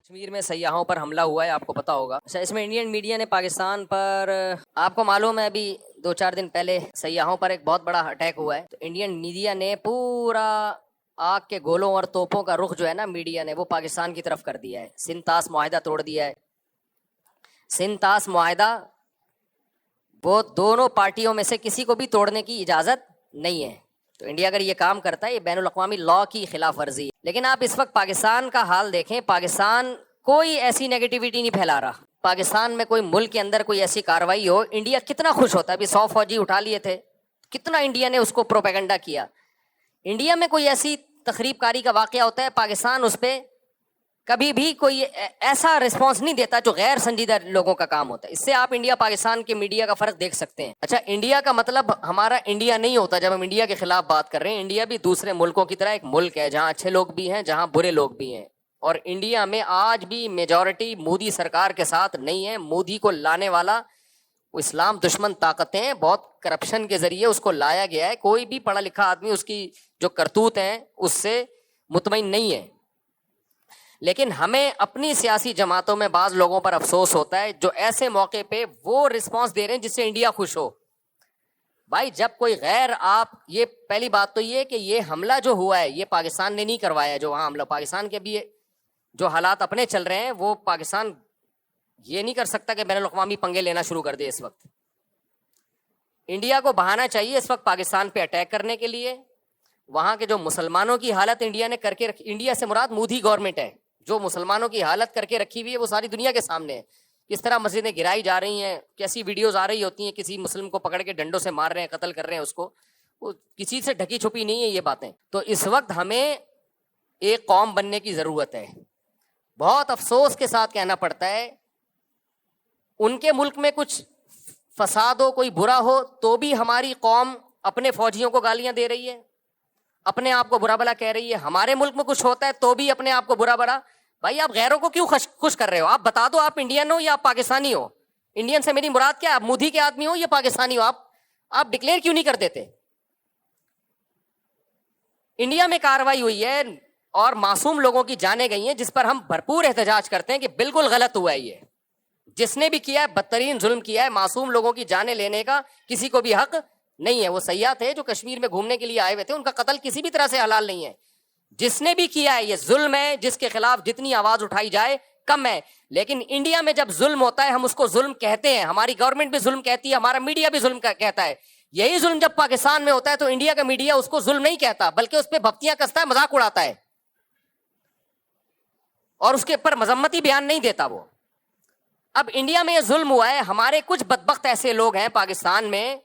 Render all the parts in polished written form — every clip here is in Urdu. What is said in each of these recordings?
کشمیر میں سیاحوں پر حملہ ہوا ہے، آپ کو پتا ہوگا۔ اچھا، اس میں انڈین میڈیا نے پاکستان پر، آپ کو معلوم ہے ابھی 2-4 دن پہلے سیاحوں پر ایک بہت بڑا اٹیک ہوا ہے، تو انڈین میڈیا نے پورا آگ کے گولوں اور توپوں کا رخ جو ہے نا میڈیا نے وہ پاکستان کی طرف کر دیا ہے۔ سنتاس معاہدہ توڑ دیا ہے۔ سنتاس معاہدہ وہ دونوں پارٹیوں میں سے کسی کو بھی توڑنے کی اجازت نہیں ہے، تو انڈیا اگر یہ کام کرتا ہے یہ بین الاقوامی لاء کی خلاف ورزی ہے۔ لیکن آپ اس وقت پاکستان کا حال دیکھیں، پاکستان کوئی ایسی نیگیٹیوٹی نہیں پھیلا رہا۔ پاکستان میں کوئی ملک کے اندر کوئی ایسی کاروائی ہو، انڈیا کتنا خوش ہوتا ہے۔ ابھی 100 فوجی اٹھا لیے تھے، کتنا انڈیا نے اس کو پروپیگنڈا کیا۔ انڈیا میں کوئی ایسی تخریب کاری کا واقعہ ہوتا ہے، پاکستان اس پہ کبھی بھی کوئی ایسا رسپانس نہیں دیتا جو غیر سنجیدہ لوگوں کا کام ہوتا ہے۔ اس سے آپ انڈیا پاکستان کے میڈیا کا فرق دیکھ سکتے ہیں۔ اچھا، انڈیا کا مطلب ہمارا انڈیا نہیں ہوتا جب ہم انڈیا کے خلاف بات کر رہے ہیں۔ انڈیا بھی دوسرے ملکوں کی طرح ایک ملک ہے جہاں اچھے لوگ بھی ہیں، جہاں برے لوگ بھی ہیں، اور انڈیا میں آج بھی میجورٹی مودی سرکار کے ساتھ نہیں ہے۔ مودی کو لانے والا وہ اسلام دشمن طاقتیں، بہت کرپشن کے ذریعے اس کو لایا گیا ہے۔ کوئی بھی پڑھا لکھا آدمی اس کی جو کرتوت ہیں اس سے مطمئن نہیں ہے۔ لیکن ہمیں اپنی سیاسی جماعتوں میں بعض لوگوں پر افسوس ہوتا ہے جو ایسے موقع پہ وہ رسپانس دے رہے ہیں جس سے انڈیا خوش ہو۔ بھائی جب کوئی غیر، آپ یہ پہلی بات تو یہ کہ یہ حملہ جو ہوا ہے یہ پاکستان نے نہیں کروایا۔ جو وہاں حملہ پاکستان کے بھی جو حالات اپنے چل رہے ہیں وہ پاکستان یہ نہیں کر سکتا کہ بین الاقوامی پنگے لینا شروع کر دے۔ اس وقت انڈیا کو بہانا چاہیے اس وقت پاکستان پہ اٹیک کرنے کے لیے۔ وہاں کے جو مسلمانوں کی حالت انڈیا نے کر کے رکھی، انڈیا سے مراد مودی گورنمنٹ ہے، جو مسلمانوں کی حالت کر کے رکھی ہوئی ہے وہ ساری دنیا کے سامنے ہے۔ کس طرح مسجدیں گرائی جا رہی ہیں، کیسی ویڈیوز آ رہی ہوتی ہیں، کسی مسلم کو پکڑ کے ڈنڈوں سے مار رہے ہیں، قتل کر رہے ہیں اس کو، وہ کسی سے ڈھکی چھپی نہیں ہے یہ باتیں۔ تو اس وقت ہمیں ایک قوم بننے کی ضرورت ہے۔ بہت افسوس کے ساتھ کہنا پڑتا ہے، ان کے ملک میں کچھ فساد ہو، کوئی برا ہو، تو بھی ہماری قوم اپنے فوجیوں کو گالیاں دے رہی ہے، اپنے آپ کو برا بلا کہہ رہی ہے۔ ہمارے ملک میں کچھ ہوتا ہے تو بھی اپنے آپ کو برا بلا۔ بھائی آپ غیروں کو کیوں خوش کر رہے ہو؟ آپ بتا دو آپ انڈین ہو یا آپ پاکستانی ہو۔ انڈین سے میری مراد کیا؟ آپ مودی کے آدمی ہو یا پاکستانی ہو؟ آپ ڈکلیئر کیوں نہیں کر دیتے؟ انڈیا میں کاروائی ہوئی ہے اور معصوم لوگوں کی جانیں گئی ہیں جس پر ہم بھرپور احتجاج کرتے ہیں کہ بالکل غلط ہوا ہے۔ یہ جس نے بھی کیا ہے بدترین ظلم کیا ہے۔ معصوم لوگوں کی جانیں لینے کا کسی کو بھی حق نہیں ہے۔ وہ سیاح تھے جو کشمیر میں گھومنے کے لیے آئے ہوئے تھے، ان کا قتل کسی بھی طرح سے حلال نہیں ہے۔ جس نے بھی کیا ہے یہ ظلم ہے، جس کے خلاف جتنی آواز اٹھائی جائے کم ہے۔ لیکن انڈیا میں جب ظلم ہوتا ہے ہم اس کو ظلم کہتے ہیں، ہماری گورنمنٹ بھی ظلم کہتی ہے، ہمارا میڈیا بھی ظلم کہتا ہے۔ یہی ظلم جب پاکستان میں ہوتا ہے تو انڈیا کا میڈیا اس کو ظلم نہیں کہتا بلکہ اس پہ بھپتیاں کستا ہے، مذاق اڑاتا ہے اور اس کے اوپر مذمتی بیان نہیں دیتا وہ۔ اب انڈیا میں یہ ظلم ہوا ہے، ہمارے کچھ بدبخت ایسے لوگ ہیں پاکستان میں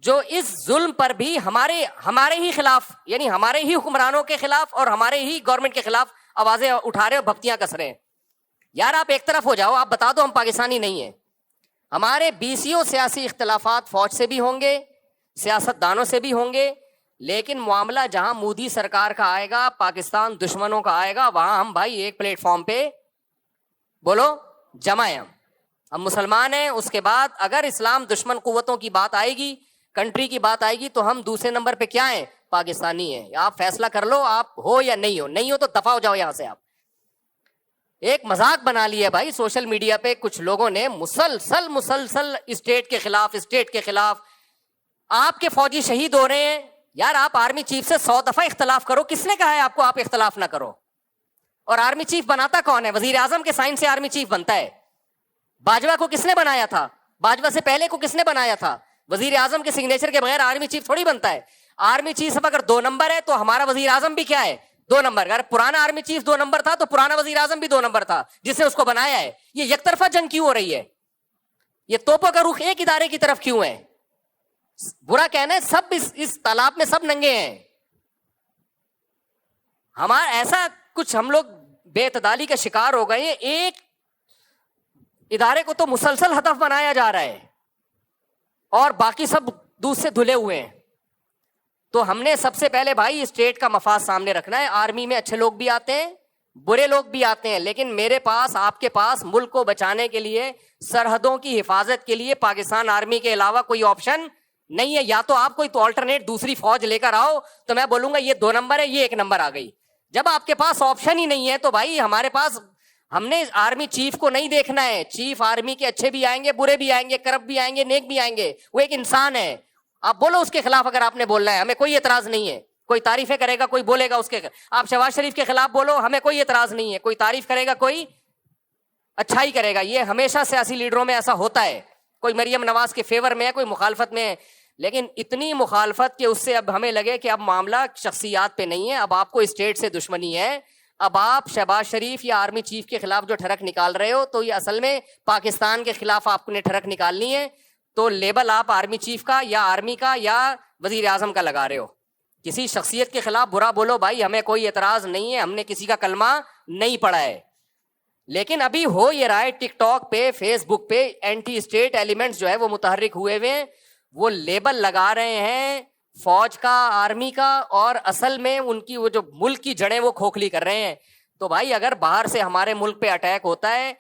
جو اس ظلم پر بھی ہمارے ہی خلاف، یعنی ہمارے ہی حکمرانوں کے خلاف اور ہمارے ہی گورنمنٹ کے خلاف آوازیں اٹھا رہے اور بھپتیاں کس رہے ہیں۔ یار آپ ایک طرف ہو جاؤ، آپ بتا دو ہم پاکستانی نہیں ہیں۔ ہمارے بیسیوں سیاسی اختلافات فوج سے بھی ہوں گے، سیاست دانوں سے بھی ہوں گے، لیکن معاملہ جہاں مودی سرکار کا آئے گا، پاکستان دشمنوں کا آئے گا، وہاں ہم بھائی ایک پلیٹ فارم پہ بولو جمع ہیں۔ ہم مسلمان ہیں، اس کے بعد اگر اسلام دشمن قوتوں کی بات آئے گی، کنٹری کی بات آئے گی، تو ہم دوسرے نمبر پہ کیا ہیں؟ پاکستانی ہیں۔ آپ فیصلہ کر لو، آپ ہو یا نہیں ہو، نہیں ہو تو دفع ہو جاؤ یہاں سے۔ آپ ایک مذاق بنا لیا بھائی سوشل میڈیا پہ کچھ لوگوں نے، مسلسل اسٹیٹ کے خلاف آپ کے فوجی شہید ہو رہے ہیں۔ یار آپ آرمی چیف سے 100 دفعہ اختلاف کرو، کس نے کہا ہے آپ کو آپ اختلاف نہ کرو؟ اور آرمی چیف بناتا کون ہے؟ وزیر اعظم کے سائن سے آرمی چیف بنتا ہے۔ باجوہ کو کس نے بنایا تھا؟ باجوہ سے پہلے کو کس نے بنایا تھا؟ وزیر اعظم کے سگنیچر کے بغیر آرمی چیف تھوڑی بنتا ہے۔ آرمی چیف اگر 2 نمبر ہے تو ہمارا وزیر اعظم بھی کیا ہے؟ 2 نمبر۔ اگر پرانا آرمی چیف 2 نمبر تھا تو پرانا وزیر اعظم بھی 2 نمبر تھا جس نے اس کو بنایا ہے۔ یہ یک طرفہ جنگ کیوں ہو رہی ہے؟ یہ توپوں کا رخ ایک ادارے کی طرف کیوں ہے؟ برا کہنا ہے، سب اس تالاب میں سب ننگے ہیں۔ ہمارا ایسا کچھ ہم لوگ بے اعتدالی کا شکار ہو گئے ہیں، ایک ادارے کو تو مسلسل ہدف بنایا جا رہا ہے اور باقی سب دودھ سے دھلے ہوئے ہیں۔ تو ہم نے سب سے پہلے بھائی اسٹیٹ کا مفاد سامنے رکھنا ہے۔ آرمی میں اچھے لوگ بھی آتے ہیں، برے لوگ بھی آتے ہیں، لیکن میرے پاس، آپ کے پاس ملک کو بچانے کے لیے، سرحدوں کی حفاظت کے لیے پاکستان آرمی کے علاوہ کوئی آپشن نہیں ہے۔ یا تو آپ کوئی تو آلٹرنیٹ دوسری فوج لے کر آؤ تو میں بولوں گا یہ 2 نمبر ہے، یہ 1 نمبر آ گئی۔ جب آپ کے پاس آپشن ہی نہیں ہے تو بھائی ہمارے پاس ہم نے آرمی چیف کو نہیں دیکھنا ہے. چیف آرمی کے اچھے بھی آئیں گے, برے بھی آئیں گے, کرپٹ بھی آئیں گے, نیک بھی آئیں گے. وہ ایک انسان ہے. آپ بولو اس کے خلاف اگر آپ نے بولنا ہے, ہمیں کوئی اعتراض نہیں ہے. کوئی تعریفیں کرے گا, کوئی بولے گا اس کے. آپ شہباز شریف کے خلاف بولو, ہمیں کوئی اعتراض نہیں ہے. کوئی تعریف کرے گا, کوئی اچھائی کرے گا. یہ ہمیشہ سیاسی لیڈروں میں ایسا ہوتا ہے. کوئی مریم نواز کے فیور میں ہے, کوئی مخالفت میں ہے. لیکن اتنی مخالفت کہ اس سے اب ہمیں لگے کہ اب معاملہ شخصیات پہ نہیں ہے, اب آپ کو اسٹیٹ سے دشمنی ہے. اب آپ شہباز شریف یا آرمی چیف کے خلاف جو ٹھڑک نکال رہے ہو, تو یہ اصل میں پاکستان کے خلاف آپ نے ٹھڑک نکالنی ہے. تو لیبل آپ آرمی چیف کا یا آرمی کا یا وزیر اعظم کا لگا رہے ہو. کسی شخصیت کے خلاف برا بولو بھائی, ہمیں کوئی اعتراض نہیں ہے, ہم نے کسی کا کلمہ نہیں پڑھا ہے. لیکن ابھی ہو یہ رہا ہے ٹک ٹاک پہ, فیس بک پہ اینٹی اسٹیٹ ایلیمنٹس جو ہے وہ متحرک ہوئے ہوئے ہیں. وہ لیبل لگا رہے ہیں فوج کا, آرمی کا, اور اصل میں ان کی وہ جو ملک کی جڑیں وہ کھوکھلی کر رہے ہیں. تو بھائی اگر باہر سے ہمارے ملک پہ اٹیک ہوتا ہے,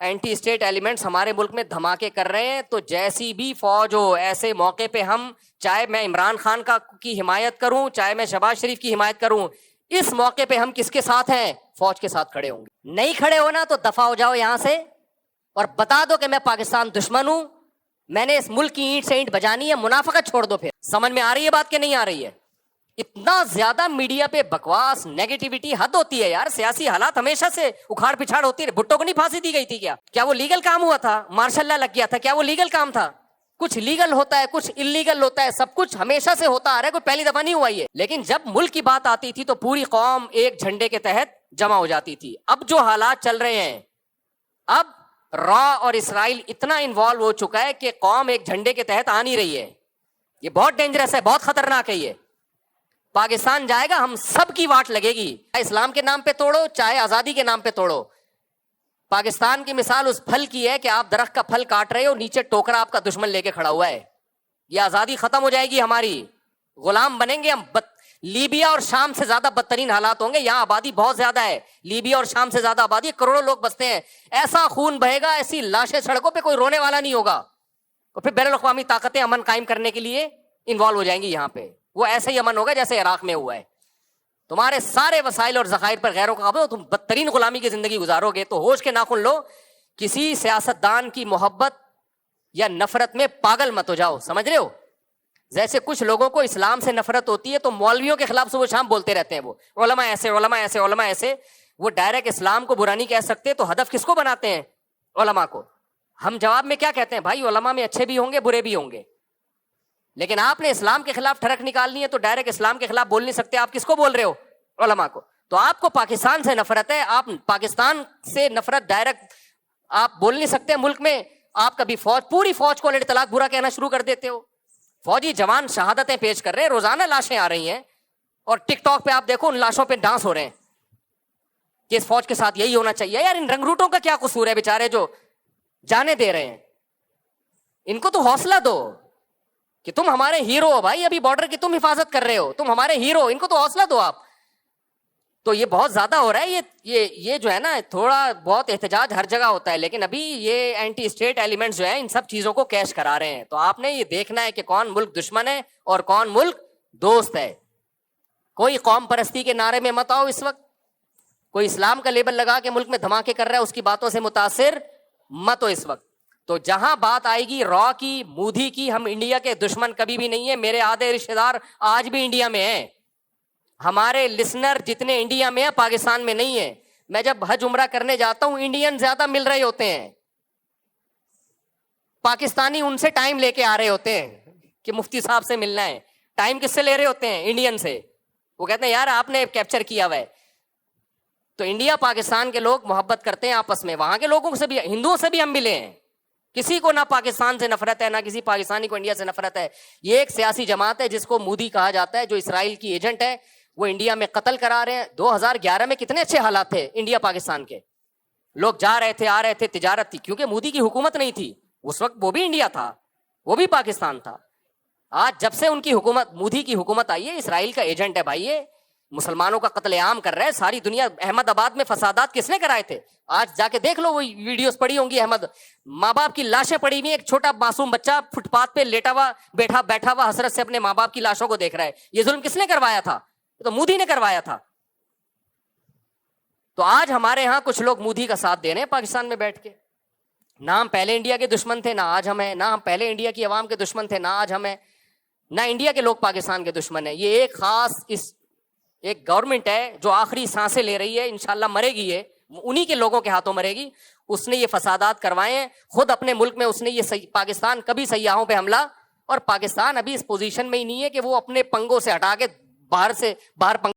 اینٹی اسٹیٹ ایلیمنٹس ہمارے ملک میں دھماکے کر رہے ہیں, تو جیسی بھی فوج ہو ایسے موقع پہ ہم, چاہے میں عمران خان کی حمایت کروں, چاہے میں شہباز شریف کی حمایت کروں, اس موقع پہ ہم کس کے ساتھ ہیں؟ فوج کے ساتھ کھڑے ہوں گے. نہیں کھڑے ہونا تو دفع ہو جاؤ یہاں سے, اور بتا دو کہ میں پاکستان دشمن ہوں, میں نے اس ملک کی اینٹ سے اینٹ بجانی ہے, منافقت چھوڑ دو. پھر سمجھ میں آ رہی ہے بات کہ نہیں آ رہی ہے؟ اتنا زیادہ میڈیا پہ بکواس, نیگیٹیوٹی حد ہوتی ہے یار. سیاسی حالات ہمیشہ سے اکھاڑ پچھاڑ ہوتی ہے. بھٹو کو نہیں پھانسی دی گئی تھی کیا وہ لیگل کام ہوا تھا؟ مارشل لا لگ گیا تھا, کیا وہ لیگل کام تھا؟ کچھ لیگل ہوتا ہے, کچھ انلیگل ہوتا ہے, سب کچھ ہمیشہ سے ہوتا آ رہا ہے, کوئی پہلی دفعہ نہیں ہوا یہ. لیکن جب ملک کی بات آتی تھی تو پوری قوم ایک جھنڈے کے تحت جمع ہو جاتی تھی. اب جو حالات چل رہے ہیں, اب را اور اسرائیل اتنا انوالو ہو چکا ہے کہ قوم ایک جھنڈے کے تحت آ نہیں رہی ہے. یہ بہت ڈینجرس ہے, بہت خطرناک ہے. یہ پاکستان جائے گا, ہم سب کی واٹ لگے گی, چاہے اسلام کے نام پہ توڑو, چاہے آزادی کے نام پہ توڑو. پاکستان کی مثال اس پھل کی ہے کہ آپ درخت کا پھل کاٹ رہے ہو, نیچے ٹوکرا آپ کا دشمن لے کے کھڑا ہوا ہے. یہ آزادی ختم ہو جائے گی ہماری, غلام بنیں گے ہم. لیبیا اور شام سے زیادہ بدترین حالات ہوں گے. یہاں آبادی بہت زیادہ ہے, لیبیا اور شام سے زیادہ آبادی, کروڑوں لوگ بستے ہیں. ایسا خون بہے گا, ایسی لاشیں سڑکوں پہ, کوئی رونے والا نہیں ہوگا. اور پھر بین الاقوامی طاقتیں امن قائم کرنے کے لیے انوالو ہو جائیں گی یہاں پہ. وہ ایسے ہی امن ہوگا جیسے عراق میں ہوا ہے. تمہارے سارے وسائل اور ذخائر پر غیروں کا قبضہ, تم بدترین غلامی کی زندگی گزارو گے. تو ہوش کے ناخن لو, کسی سیاستدان کی محبت یا نفرت میں پاگل مت ہو جاؤ. سمجھ رہے ہو؟ جیسے کچھ لوگوں کو اسلام سے نفرت ہوتی ہے تو مولویوں کے خلاف صبح شام بولتے رہتے ہیں, وہ علماء ایسے, علماء ایسے, علماء ایسے. وہ ڈائریکٹ اسلام کو برا نہیں کہہ سکتے, تو ہدف کس کو بناتے ہیں؟ علماء کو. ہم جواب میں کیا کہتے ہیں؟ بھائی علماء میں اچھے بھی ہوں گے, برے بھی ہوں گے, لیکن آپ نے اسلام کے خلاف ٹھڑک نکالنی ہے تو ڈائریکٹ اسلام کے خلاف بول نہیں سکتے. آپ کس کو بول رہے ہو؟ علماء کو. تو آپ کو پاکستان سے نفرت ہے, آپ پاکستان سے نفرت ڈائریکٹ آپ بول نہیں سکتے. ملک میں آپ کبھی پوری فوج کو الٹ طلاق برا کہنا شروع کر دیتے ہو. فوجی جوان شہادتیں پیش کر رہے ہیں, روزانہ لاشیں آ رہی ہیں, اور ٹک ٹاک پہ آپ دیکھو ان لاشوں پہ ڈانس ہو رہے ہیں کہ اس فوج کے ساتھ یہی ہونا چاہیے. یار ان رنگروٹوں کا کیا قصور ہے بیچارے جو جانے دے رہے ہیں؟ ان کو تو حوصلہ دو کہ تم ہمارے ہیرو ہو بھائی, ابھی بارڈر کی تم حفاظت کر رہے ہو, تم ہمارے ہیرو, ان کو تو حوصلہ دو آپ. تو یہ بہت زیادہ ہو رہا ہے. یہ جو ہے نا, تھوڑا بہت احتجاج ہر جگہ ہوتا ہے, لیکن ابھی یہ اینٹی اسٹیٹ ایلیمنٹس جو ہیں ان سب چیزوں کو کیش کرا رہے ہیں. تو آپ نے یہ دیکھنا ہے کہ کون ملک دشمن ہے اور کون ملک دوست ہے. کوئی قوم پرستی کے نعرے میں مت آؤ اس وقت, کوئی اسلام کا لیبل لگا کے ملک میں دھماکے کر رہا ہے اس کی باتوں سے متاثر مت ہو اس وقت. تو جہاں بات آئے گی را کی, مودی کی, ہم انڈیا کے دشمن کبھی بھی نہیں ہے. میرے آدھے رشتے دار آج بھی انڈیا میں ہیں, ہمارے لسنر جتنے انڈیا میں ہیں پاکستان میں نہیں ہے. میں جب حج عمرہ کرنے جاتا ہوں انڈین زیادہ مل رہے ہوتے ہیں, پاکستانی ان سے ٹائم لے کے آ رہے ہوتے ہیں کہ مفتی صاحب سے ملنا ہے. ٹائم کس سے لے رہے ہوتے ہیں؟ انڈین سے. وہ کہتے ہیں یار آپ نے کیپچر کیا ہوا ہے. تو انڈیا پاکستان کے لوگ محبت کرتے ہیں آپس میں, وہاں کے لوگوں سے بھی, ہندوؤں سے بھی ہم ملے ہیں. کسی کو نہ پاکستان سے نفرت ہے, نہ کسی پاکستانی کو انڈیا سے نفرت ہے. یہ ایک سیاسی جماعت ہے جس کو مودی کہا جاتا ہے, جو اسرائیل کی ایجنٹ ہے. وہ انڈیا میں قتل کرا رہے ہیں. 2011 میں کتنے اچھے حالات تھے انڈیا پاکستان کے, لوگ جا رہے تھے, آ رہے تھے, تجارت تھی, کیونکہ مودی کی حکومت نہیں تھی اس وقت. وہ بھی انڈیا تھا, وہ بھی پاکستان تھا. آج جب سے ان کی حکومت, مودی کی حکومت آئی ہے, اسرائیل کا ایجنٹ ہے بھائی. یہ مسلمانوں کا قتل عام کر رہا ہے ساری دنیا. احمد آباد میں فسادات کس نے کرائے تھے؟ آج جا کے دیکھ لو, وہ ویڈیوز پڑی ہوں گی. احمد, ماں باپ کی لاشیں پڑی ہوئی, ایک چھوٹا معصوم بچہ فٹ پاتھ پہ لیٹا ہوا بیٹھا ہوا حسرت سے اپنے ماں باپ کی لاشوں کو دیکھ رہا ہے. یہ ظلم کس نے کروایا تھا؟ تو مودی نے کروایا تھا. تو آج ہمارے ہاں کچھ لوگ مودی کا ساتھ دے رہے ہیں پاکستان میں بیٹھ کے. نہ ہم پہلے انڈیا کے دشمن تھے، نہ آج ہم ہیں. نہ ہم پہلے انڈیا کی عوام کے دشمن تھے، نہ آج ہم ہیں. نہ انڈیا کے لوگ پاکستان کے دشمن ہیں. یہ ایک خاص ایک گورنمنٹ ہے جو آخری سانسیں لے رہی ہے، انشاءاللہ مرے گی، یہ انہی کے لوگوں کے ہاتھوں مرے گی. اس نے یہ فسادات کروائے ہیں خود اپنے ملک میں. اس نے یہ پاکستان کبھی سیاحوں پہ حملہ، اور پاکستان ابھی اس پوزیشن میں ہی نہیں ہے کہ وہ اپنے پنگوں سے ہٹا کے باہر